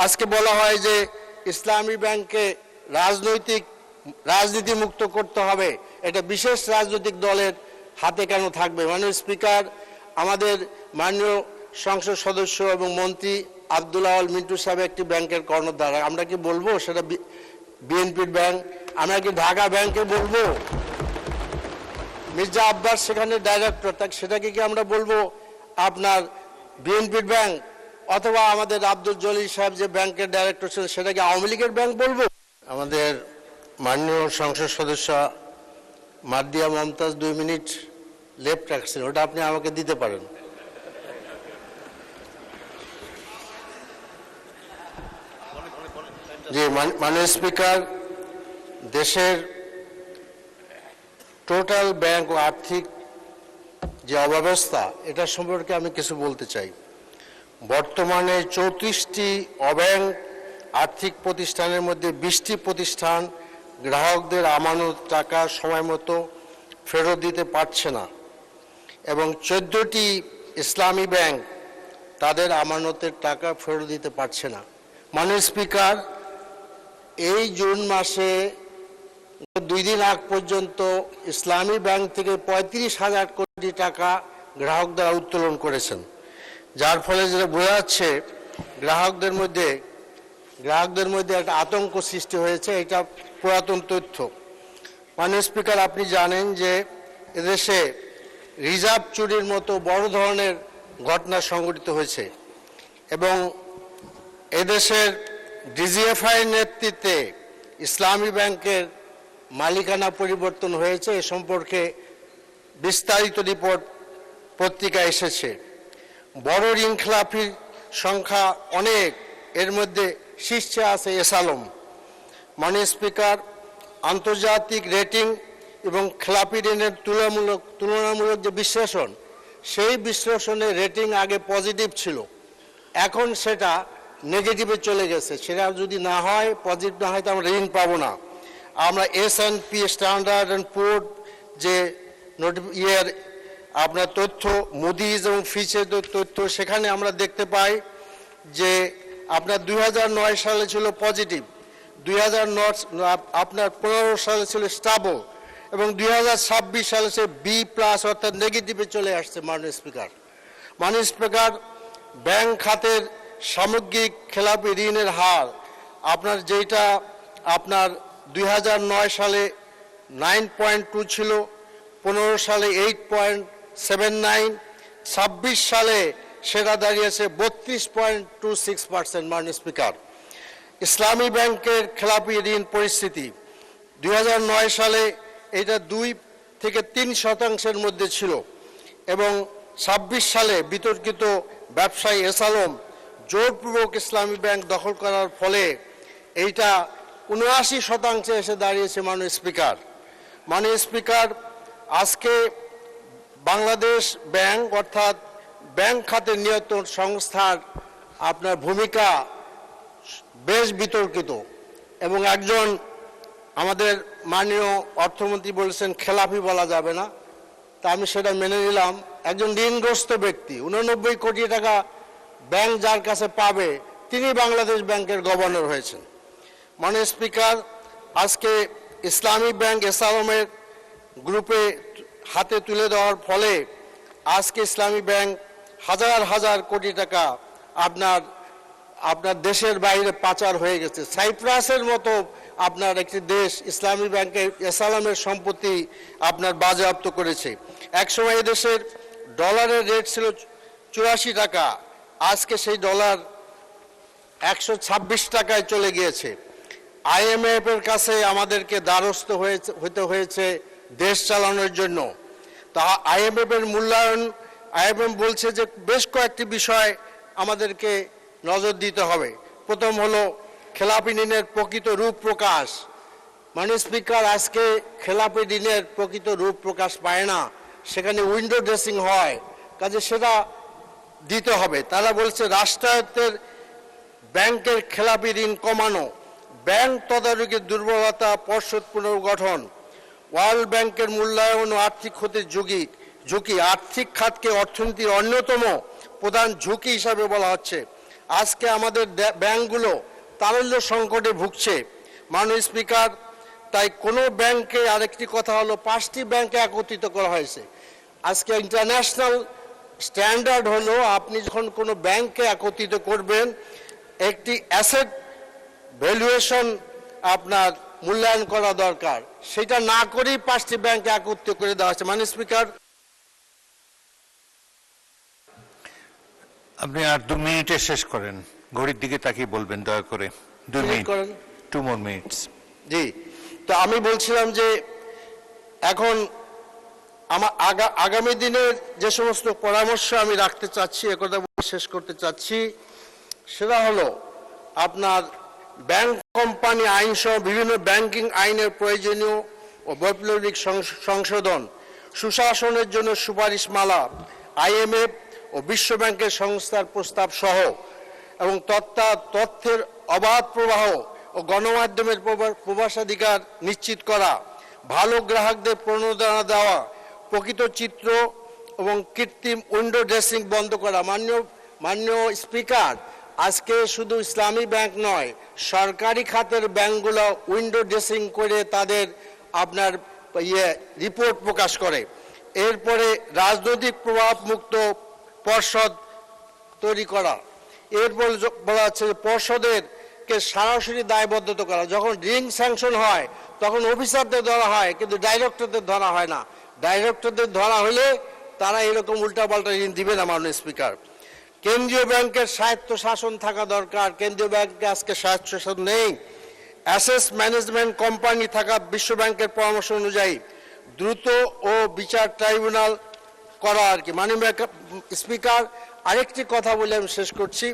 আজকে বলা হয় যে ইসলামী ব্যাংককে রাজনীতি মুক্ত করতে হবে, এটা বিশেষ রাজনৈতিক দলের হাতে কেন থাকবে? মাননীয় স্পিকার, আমাদের মাননীয় সংসদ সদস্য এবং মন্ত্রী আব্দুল আওয়াল মিন্টু সাহেব একটি ব্যাংকের কর্ণধার। আমরা কি বলবো সেটা বিএনপির ব্যাংক? আমরা কি ঢাকা ব্যাংকে বলবো? মির্জা আব্বাস সেখানে ডাইরেক্টর, সেটাকে কি আমরা বলবো আপনার বিএনপির ব্যাংক? অথবা আমাদের আব্দুল জলিল সাহেব যে ব্যাংকের ডাইরেক্টর ছিলেন সেটাকে আওয়ামী লীগের ব্যাংক বলবো? আমাদের মাননীয় সংসদ সদস্য মার্দিয়া মমতাজ 2 মিনিট লেফট রাখছেন, ওটা আপনি আমাকে দিতে পারেন। জি মাননীয় স্পিকার, দেশের টোটাল ব্যাংক ও আর্থিক যে অব্যবস্থা এটা সম্পর্কে আমি কিছু বলতে চাই। বর্তমানে 34টি অব্যাংক আর্থিক প্রতিষ্ঠানের মধ্যে 20টি প্রতিষ্ঠান গ্রাহকদের আমানত টাকা সময় মতো ফেরত দিতে পারছে না এবং 14টি ইসলামী ব্যাংক তাদের আমানতের টাকা ফেরত দিতে পারছে না। মাননীয় স্পিকার, এই জুন মাসে 2 দিন আগ পর্যন্ত ইসলামী ব্যাংক থেকে 35,000 কোটি টাকা গ্রাহকরা উত্তোলন করেছেন, যার ফলে যেটা বোঝা যাচ্ছে গ্রাহকদের মধ্যে একটা আতঙ্ক সৃষ্টি হয়েছে। এটা পুরাতন তথ্য। মাননীয় স্পিকার, আপনি জানেন যে এদেশে রিজার্ভ চুরির মতো বড় ধরনের ঘটনা সংঘটিত হয়েছে এবং এদেশের ডিজিএফআইয়ের নেতৃত্বে ইসলামী ব্যাংকের মালিকানা পরিবর্তন হয়েছে। এ সম্পর্কে বিস্তারিত রিপোর্ট পত্রিকায় এসেছে। বড় ঋণ খেলাপির সংখ্যা অনেক, এর মধ্যে শীর্ষে আছে এসালম। মাননীয় স্পিকার, আন্তর্জাতিক রেটিং এবং খেলাপি ঋণের তুলনামূলক যে বিশ্লেষণ, সেই বিশ্লেষণে রেটিং আগে পজিটিভ ছিল, এখন সেটা নেগেটিভে চলে গেছে। সেটা যদি না হয়, পজিটিভ না হয়, তো আমরা ঋণ পাবো না। আমরা S&P স্ট্যান্ডার্ড অ্যান্ড পুর যে আপনার তথ্য, মুদিজ এবং ফিচের তথ্য, সেখানে আমরা দেখতে পাই যে আপনার 2009 সালে ছিল পজিটিভ, 2015 সালে ছিল স্টেবল এবং 2026 সালে সে B+ অর্থাৎ নেগেটিভে চলে আসছে। মাননীয় স্পিকার, ব্যাংক খাতের সামগ্রিক খেলাপি ঋণের হার আপনার যেটা আপনার 2009 সালে 9.2 ছিল, 15 সালে 8.79, 26 সালে সেটা দাঁড়িয়েছে 32.26%। মাননীয় স্পিকার, ইসলামী ব্যাংকের খেলাপি ঋণ পরিস্থিতি 2009 সালে এটা 2 থেকে 3% মধ্যে ছিল এবং 26 সালে বিতর্কিত ব্যবসায়ী এসালম জোরপূর্বক ইসলামী ব্যাংক দখল করার ফলে এইটা 79% এসে দাঁড়িয়েছে। মাননীয় স্পিকার, আজকে বাংলাদেশ ব্যাংক অর্থাৎ ব্যাংক খাতের নিয়ন্ত্রণ সংস্থার আপনার ভূমিকা বেশ বিতর্কিত এবং একজন আমাদের মাননীয় অর্থমন্ত্রী বলেছেন খেলাপি বলা যাবে না, তা আমি সেটা মেনে নিলাম। একজন ঋণগ্রস্ত ব্যক্তি 89 কোটি টাকা ব্যাংক যার কাছে পাবে, তিনি বাংলাদেশ ব্যাংকের গভর্নর হয়েছেন। মাননীয় স্পিকার, আজকে ইসলামী ব্যাংক এসালমের গ্রুপে হাতে তুলে দেওয়ার ফলে আজকে ইসলামী ব্যাংক হাজার কোটি টাকা আপনার দেশের বাইরে পাচার হয়ে গেছে। সাইপ্রাসের মতো আপনার একটি দেশ ইসলামী ব্যাংকের এসালামের সম্পত্তি আপনার বাজেয়াপ্ত করেছে। একসময় এদেশের ডলারের রেট ছিল 84 টাকা, আজকে সেই ডলার 126 টাকায় চলে গিয়েছে। IMF এর কাছে আমাদেরকে দ্বারস্থ হতে হয়েছে দেশ চালানোর জন্য। তা IMF এর মূল্যায়ন, IMF বলছে যে বেশ কয়েকটি বিষয় আমাদেরকে নজর দিতে হবে। প্রথম হলো খেলাপি ঋণের প্রকৃত রূপ প্রকাশ। মাননীয় স্পিকার, আজকে খেলাপি ঋণের প্রকৃত রূপ প্রকাশ পায় না, সেখানে উইন্ডো ড্রেসিং হয়, কাজে সেটা দিতে হবে। তারা বলছে রাষ্ট্রায়ত্তের ব্যাংকের খেলাপি ঋণ কমানো, ব্যাংক তদারকির দুর্বলতা, পর্ষদ পুনর্গঠন, ওয়ার্ল্ড ব্যাংকের মূল্যায়ন ও আর্থিক ক্ষতির ঝুঁকি। আর্থিক খাতকে অর্থনীতির অন্যতম প্রধান ঝুঁকি হিসাবে বলা হচ্ছে। আজকে আমাদের ব্যাংকগুলো তারল্য সংকটে ভুগছে। মাননীয় স্পিকার, তাই কোনো ব্যাংকে আরেকটি কথা হলো 5টি ব্যাংকে একত্রিত করা হয়েছে। আজকে ইন্টারন্যাশনাল স্ট্যান্ডার্ড হলো আপনি যখন কোনো ব্যাংকে একত্রিত করবেন একটি অ্যাসেট ভ্যালুয়েশন আপনার মূল্যায়ন করা দরকার। সেটা না করেই 5টি ব্যাংকে একত্রিত করে দেওয়া হচ্ছে। মাননীয় স্পিকার, আপনি আর 2 মিনিটে শেষ করেন, ঘড়ির দিকে তাকিয়ে বলবেন দয়া করে। 2 মিনিট করেন। 2 more minutes। জি, তো আমি বলছিলাম যে এখন আমার আগামী দিনের যে সমস্ত পরামর্শ আমি রাখতে চাচ্ছি, একথা বলে শেষ করতে চাচ্ছি, সেটা হলো আপনার ব্যাংক কোম্পানি আইন সহ বিভিন্ন ব্যাংকিং আইনের প্রয়োজনীয় ও বৈপ্লবিক সংশোধন, সুশাসনের জন্য সুপারিশমালা, IMF ও বিশ্ব ব্যাংকের সংস্থার প্রস্তাব সহ এবং তথ্যের অবাধ প্রবাহ ও গণমাধ্যমের প্রবেশাধিকার নিশ্চিত করা, ভালো গ্রাহকদের প্রণোদনা দেওয়া, প্রকৃত চিত্র এবং কৃত্রিম উইন্ডো ড্রেসিং বন্ধ করা। মাননীয় স্পিকার, আজকে শুধু ইসলামী ব্যাংক নয়, সরকারি খাতের ব্যাংকগুলো উইন্ডো ড্রেসিং করে তাদের আপনার রিপোর্ট প্রকাশ করে। এরপরে রাজনৈতিক প্রভাব মুক্ত পর্ষদ তৈরি করা। এরপর বলা হচ্ছে যে পর্ষদেরকে সরাসরি দায়বদ্ধতা করা। যখন রিং স্যাংশন হয় তখন অফিসারদের ধরা হয়, কিন্তু ডাইরেক্টরদের ধরা হয় না। ডাইরেক্টরদের ধরা হলে তারা এরকম উল্টাপাল্টা ঋণ দিবে না। মাননীয় স্পিকার, কেন্দ্রীয় ব্যাংকের স্বায়ত্তশাসন থাকা দরকার। কেন্দ্রীয় ব্যাংকে আজকে স্বায়ত্তশাসন নেই। অ্যাসেট ম্যানেজমেন্ট কোম্পানি থাকা বিশ্ব ব্যাংকের পরামর্শ অনুযায়ী দ্রুত ও বিচার ট্রাইব্যুনাল করা আর কি। মাননীয় স্পিকার, আরেকটি কথা বলে আমি শেষ করছি।